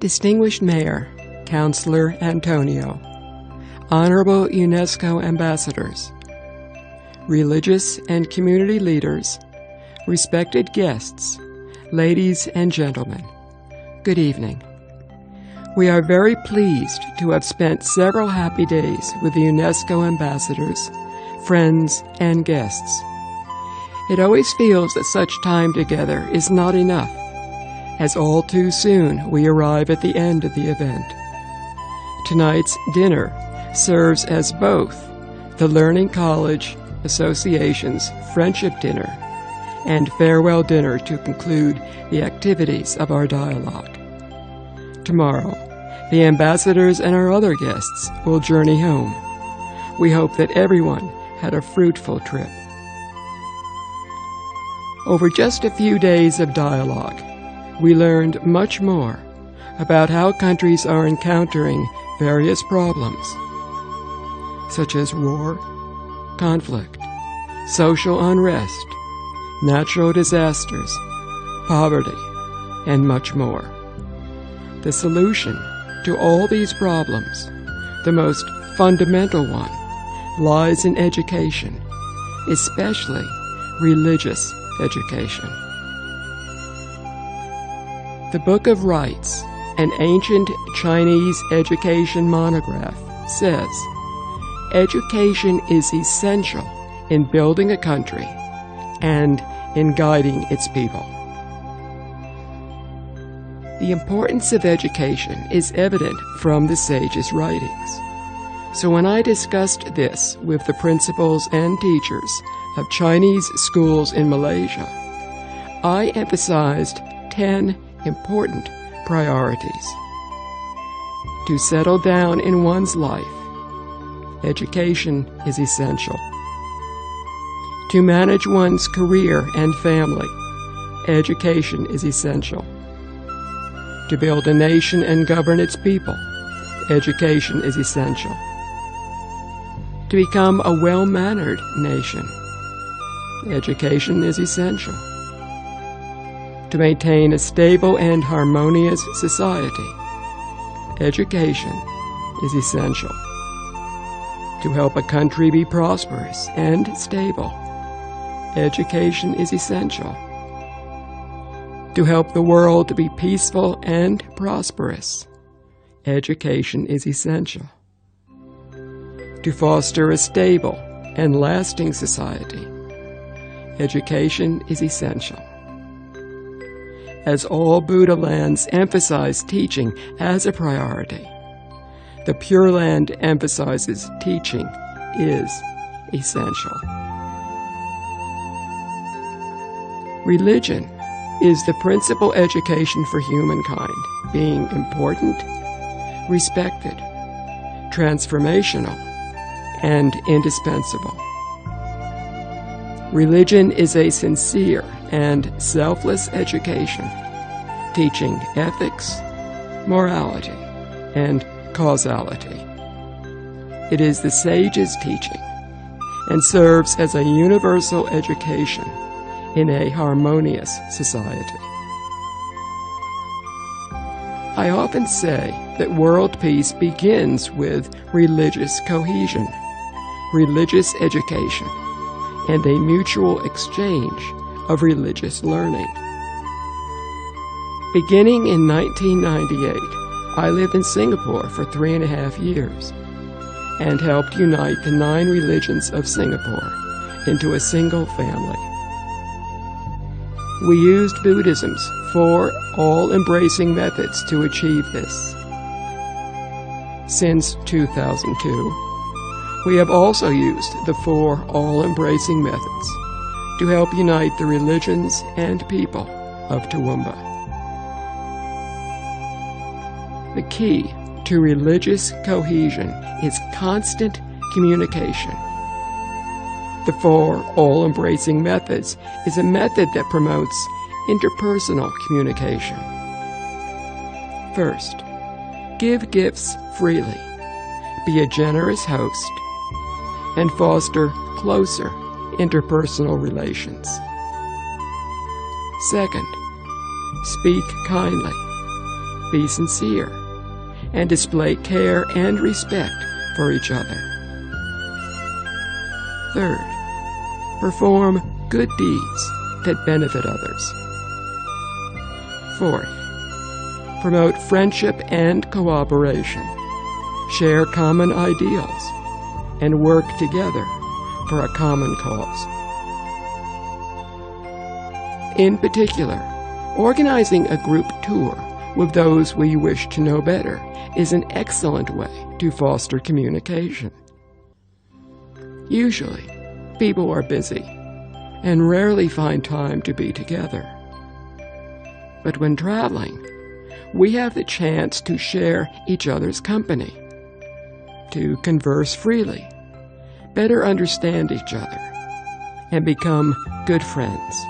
Distinguished Mayor, Councilor Antonio, Honorable UNESCO Ambassadors, religious and community leaders, respected guests, ladies and gentlemen, good evening. We are very pleased to have spent several happy days with the UNESCO ambassadors, friends, and guests. It always feels that such time together is not enough, as all too soon we arrive at the end of the event. Tonight's dinner serves as both the Learning College Association's Friendship Dinner and farewell dinner to conclude the activities of our dialogue. Tomorrow, the ambassadors and our other guests will journey home. We hope that everyone had a fruitful trip. Over just a few days of dialogue, we learned much more about how countries are encountering various problems, such as war, conflict, social unrest, natural disasters, poverty, and much more. The solution to all these problems, the most fundamental one, lies in education, especially religious education. The Book of Rites, an ancient Chinese education monograph, says, education is essential in building a country and in guiding its people. The importance of education is evident from the sages' writings. So when I discussed this with the principals and teachers of Chinese schools in Malaysia, I emphasized 10 important priorities. To settle down in one's life, education is essential. To manage one's career and family, education is essential. To build a nation and govern its people, education is essential. To become a well-mannered nation, education is essential. To maintain a stable and harmonious society, education is essential. To help a country be prosperous and stable, education is essential. To help the world to be peaceful and prosperous, education is essential. To foster a stable and lasting society, education is essential. As all Buddha lands emphasize teaching as a priority, the Pure Land emphasizes teaching is essential. Religion is the principal education for humankind, being important, respected, transformational, and indispensable. Religion is a sincere and selfless education, teaching ethics, morality, and causality. It is the sage's teaching and serves as a universal education in a harmonious society. I often say that world peace begins with religious cohesion, religious education, and a mutual exchange of religious learning. Beginning in 1998, I lived in Singapore for 3.5 years and helped unite the 9 religions of Singapore into a single family. We used Buddhism's 4 all-embracing methods to achieve this. Since 2002, we have also used the 4 all-embracing methods to help unite the religions and people of Toowoomba. The key to religious cohesion is constant communication. The 4 all-embracing methods is a method that promotes interpersonal communication. First, give gifts freely, be a generous host, and foster closer interpersonal relations. Second, speak kindly, be sincere, and display care and respect for each other. Third, perform good deeds that benefit others. Fourth, promote friendship and cooperation, share common ideals, and work together for a common cause. In particular, organizing a group tour with those we wish to know better is an excellent way to foster communication. Usually, people are busy and rarely find time to be together. But when traveling, we have the chance to share each other's company, to converse freely, better understand each other, and become good friends.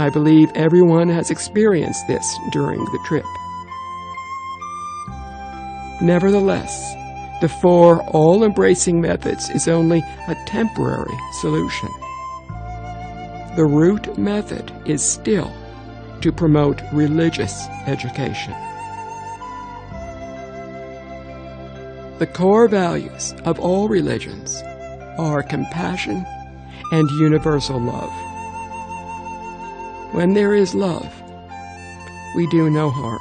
I believe everyone has experienced this during the trip. Nevertheless, the four all-embracing methods is only a temporary solution. The root method is still to promote religious education. The core values of all religions are compassion and universal love. When there is love, we do no harm.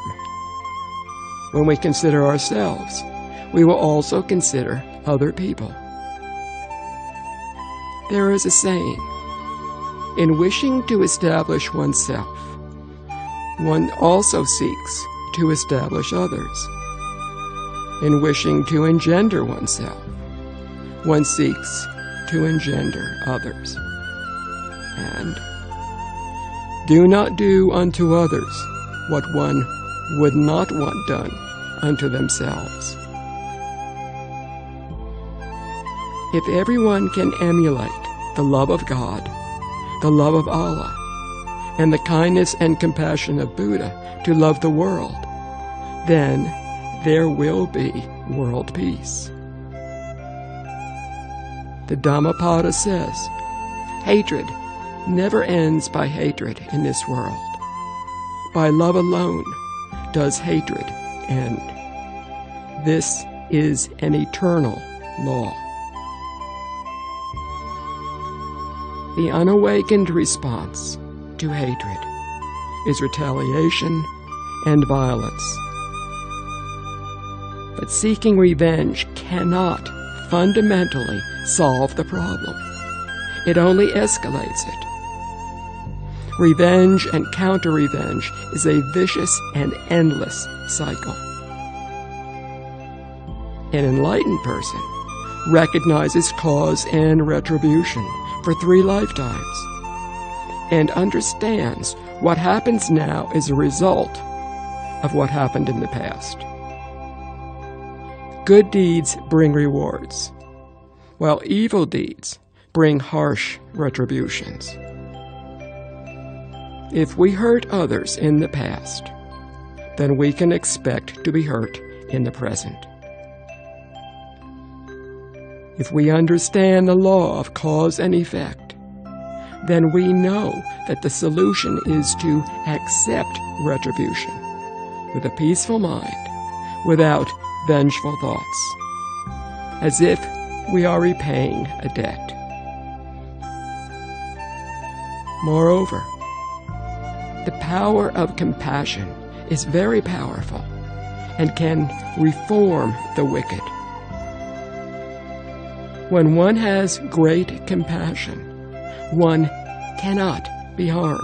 When we consider ourselves, we will also consider other people. There is a saying, in wishing to establish oneself, one also seeks to establish others. In wishing to engender oneself, one seeks to engender others. And do not do unto others what one would not want done unto themselves. If everyone can emulate the love of God, the love of Allah, and the kindness and compassion of Buddha to love the world, then there will be world peace. The Dhammapada says, hatred never ends by hatred in this world. By love alone does hatred end. This is an eternal law. The unawakened response to hatred is retaliation and violence. But seeking revenge cannot fundamentally solve the problem. It only escalates it. Revenge and counter-revenge is a vicious and endless cycle. An enlightened person recognizes cause and retribution for 3 lifetimes and understands what happens now is a result of what happened in the past. Good deeds bring rewards, while evil deeds bring harsh retributions. If we hurt others in the past, then we can expect to be hurt in the present. If we understand the law of cause and effect, then we know that the solution is to accept retribution with a peaceful mind, without vengeful thoughts, as if we are repaying a debt. Moreover, the power of compassion is very powerful and can reform the wicked. When one has great compassion, one cannot be harmed.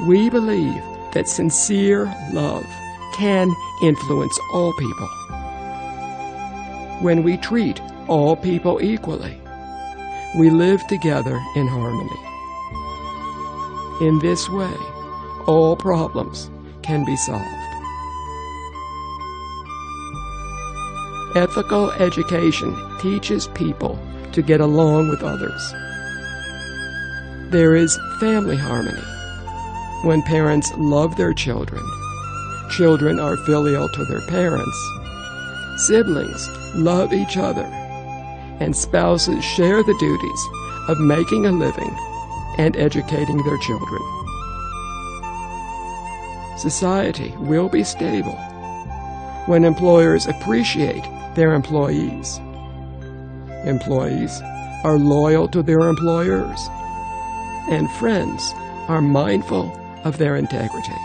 We believe that sincere love can influence all people. When we treat all people equally, we live together in harmony. In this way, all problems can be solved. Ethical education teaches people to get along with others. There is family harmony. When parents love their children, children are filial to their parents, siblings love each other, and spouses share the duties of making a living and educating their children. society will be stable when employers appreciate their employees. Employees are loyal to their employers, and friends are mindful of their integrity.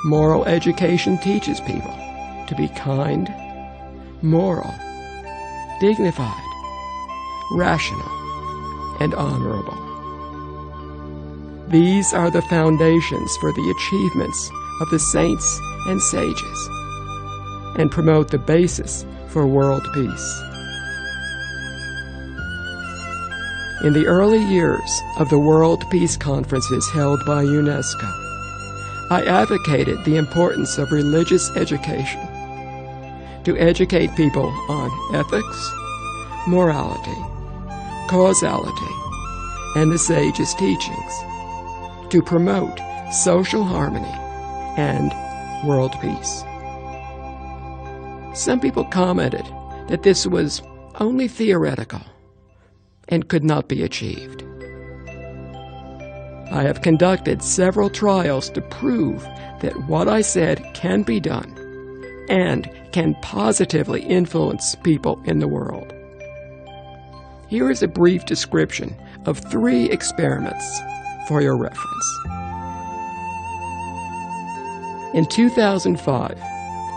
Moral education teaches people to be kind, moral, dignified, rational, and honorable. These are the foundations for the achievements of the saints and sages, and promote the basis for world peace. In the early years of the World Peace Conferences held by UNESCO, I advocated the importance of religious education to educate people on ethics, morality, causality, and the sages' teachings, to promote social harmony and world peace. Some people commented that this was only theoretical and could not be achieved. I have conducted several trials to prove that what I said can be done and can positively influence people in the world. Here is a brief description of 3 experiments for your reference. In 2005,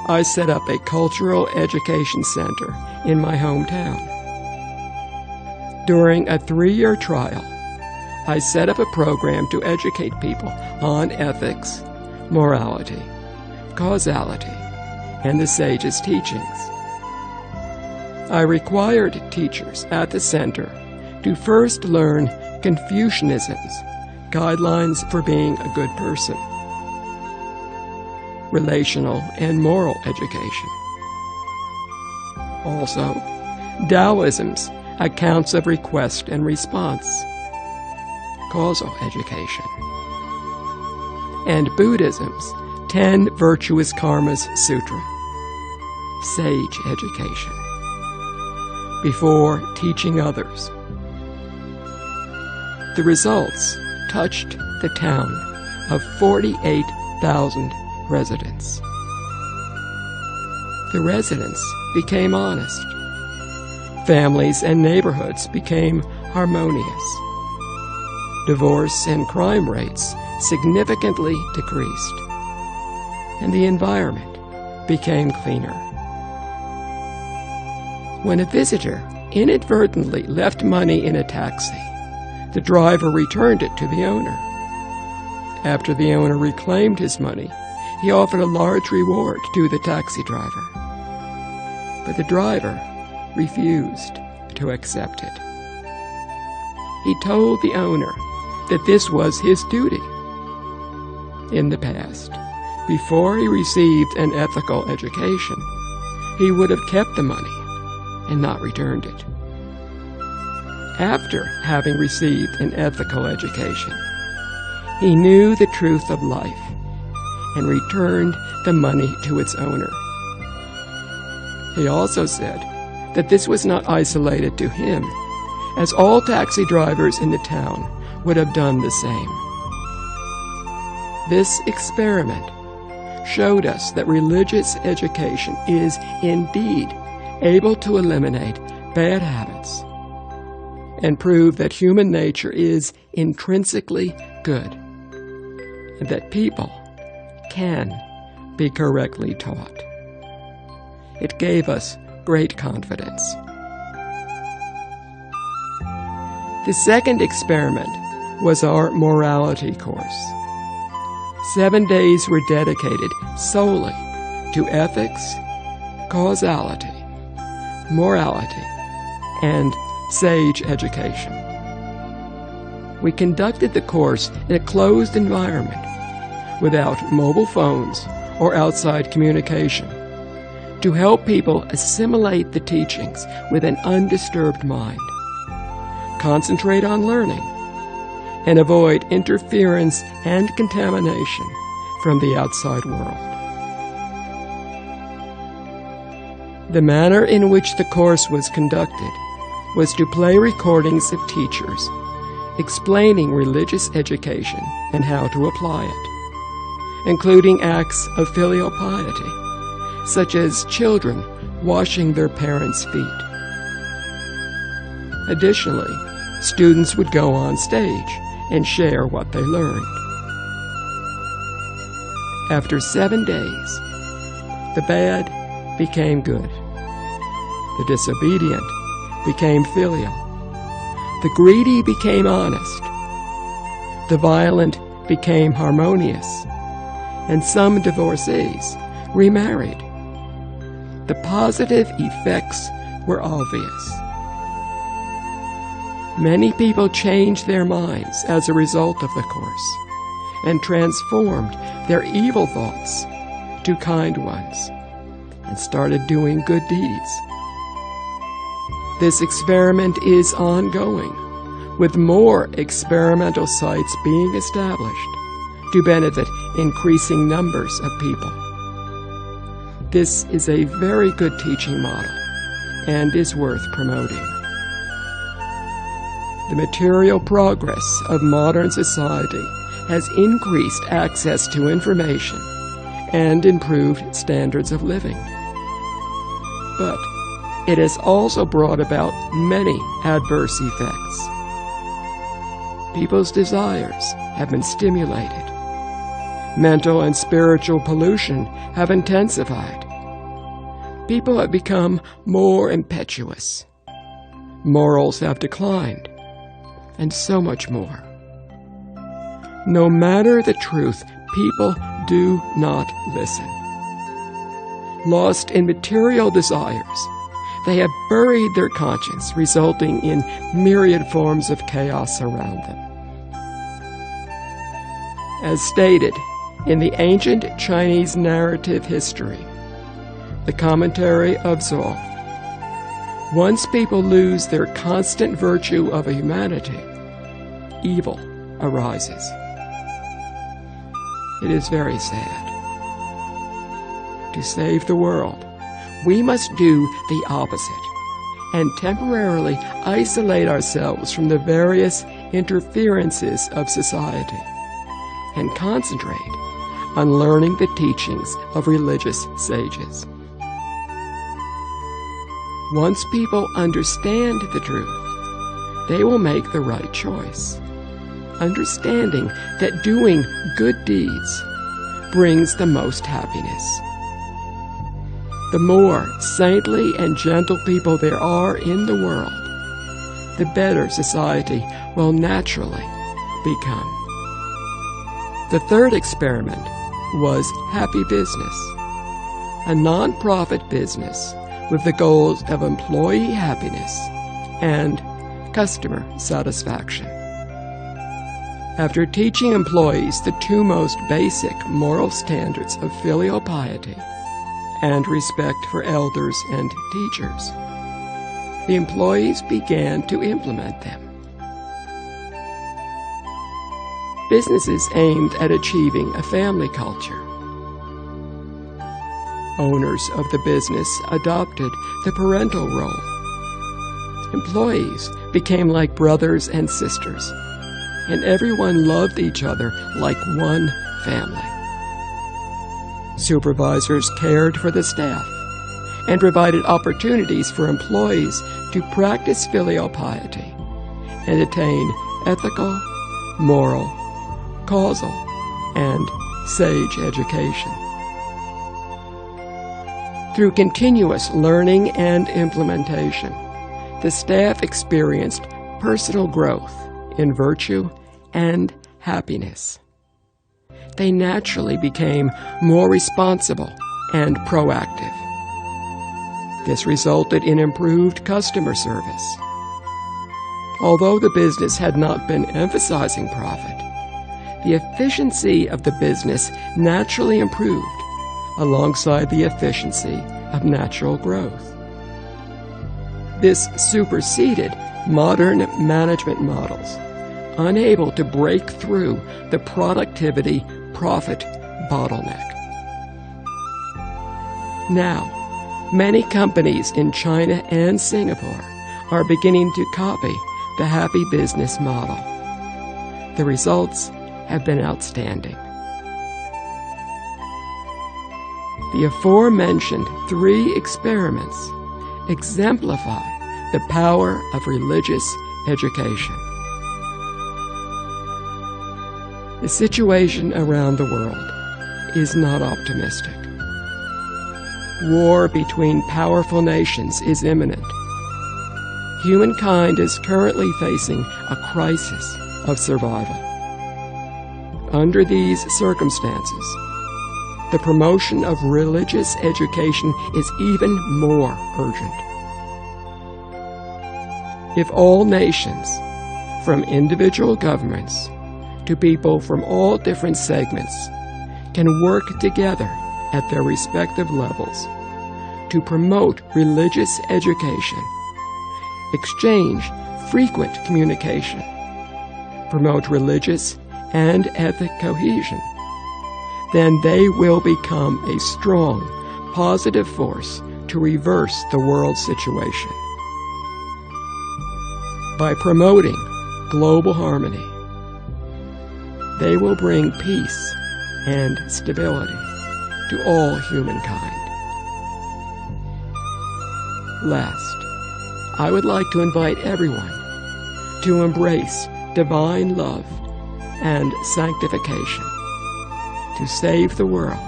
I set up a cultural education center in my hometown. During a 3-year trial, I set up a program to educate people on ethics, morality, causality, and the sages' teachings. I required teachers at the center to first learn Confucianism's guidelines for being a good person, relational and moral education. Also, Taoism's accounts of request and response, causal education, and Buddhism's 10 Virtuous Karmas Sutra, sage education, before teaching others. The results touched the town of 48,000 residents. The residents became honest. Families and neighborhoods became harmonious. Divorce and crime rates significantly decreased, and the environment became cleaner. When a visitor inadvertently left money in a taxi, the driver returned it to the owner. After the owner reclaimed his money, he offered a large reward to the taxi driver. But the driver refused to accept it. He told the owner that this was his duty. In the past, before he received an ethical education, he would have kept the money and not returned it. After having received an ethical education, he knew the truth of life and returned the money to its owner. He also said that this was not isolated to him, as all taxi drivers in the town would have done the same. This experiment showed us that religious education is indeed able to eliminate bad habits and prove that human nature is intrinsically good and that people can be correctly taught. It gave us great confidence. The second experiment was our morality course. 7 days were dedicated solely to ethics, causality, morality, and sage education. We conducted the course in a closed environment without mobile phones or outside communication to help people assimilate the teachings with an undisturbed mind, concentrate on learning, and avoid interference and contamination from the outside world. The manner in which the course was conducted was to play recordings of teachers explaining religious education and how to apply it, including acts of filial piety, such as children washing their parents' feet. Additionally, students would go on stage and share what they learned. After 7 days, the bad became good. The disobedient became filial. The greedy became honest. The violent became harmonious. And some divorcees remarried. The positive effects were obvious. Many people changed their minds as a result of the course and transformed their evil thoughts to kind ones and started doing good deeds. This experiment is ongoing, with more experimental sites being established to benefit increasing numbers of people. This is a very good teaching model and is worth promoting. The material progress of modern society has increased access to information and improved standards of living. But it has also brought about many adverse effects. People's desires have been stimulated. Mental and spiritual pollution have intensified. People have become more impetuous. Morals have declined, and so much more. No matter the truth, people do not listen. Lost in material desires, they have buried their conscience, resulting in myriad forms of chaos around them. As stated in the ancient Chinese narrative history, the commentary of Zhou, once people lose their constant virtue of humanity, evil arises. It is very sad. To save the world, we must do the opposite and temporarily isolate ourselves from the various interferences of society and concentrate on learning the teachings of religious sages. Once people understand the truth, they will make the right choice, understanding that doing good deeds brings the most happiness. The more saintly and gentle people there are in the world, the better society will naturally become. The third experiment was Happy Business, a non-profit business with the goals of employee happiness and customer satisfaction. After teaching employees the two most basic moral standards of filial piety and respect for elders and teachers, the employees began to implement them. Businesses aimed at achieving a family culture. Owners of the business adopted the parental role. Employees became like brothers and sisters, and everyone loved each other like one family. Supervisors cared for the staff and provided opportunities for employees to practice filial piety and attain ethical, moral, causal, and sage education. Through continuous learning and implementation, the staff experienced personal growth in virtue and happiness. They naturally became more responsible and proactive. This resulted in improved customer service. Although the business had not been emphasizing profit, the efficiency of the business naturally improved alongside the efficiency of natural growth. This superseded modern management models, unable to break through the productivity profit bottleneck. Now, many companies in China and Singapore are beginning to copy the happy business model The results have been outstanding. The aforementioned 3 experiments exemplify the power of religious education. The situation around the world is not optimistic. War between powerful nations is imminent. Humankind is currently facing a crisis of survival. Under these circumstances, the promotion of religious education is even more urgent. If all nations, from individual governments to people from all different segments, can work together at their respective levels to promote religious education, exchange frequent communication, promote religious and ethnic cohesion, then they will become a strong, positive force to reverse the world situation. By promoting global harmony, they will bring peace and stability to all humankind. Last, I would like to invite everyone to embrace divine love and sanctification, to save the world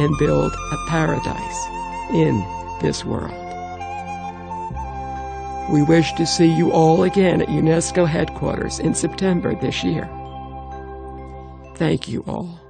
and build a paradise in this world. We wish to see you all again at UNESCO headquarters in September this year. Thank you all.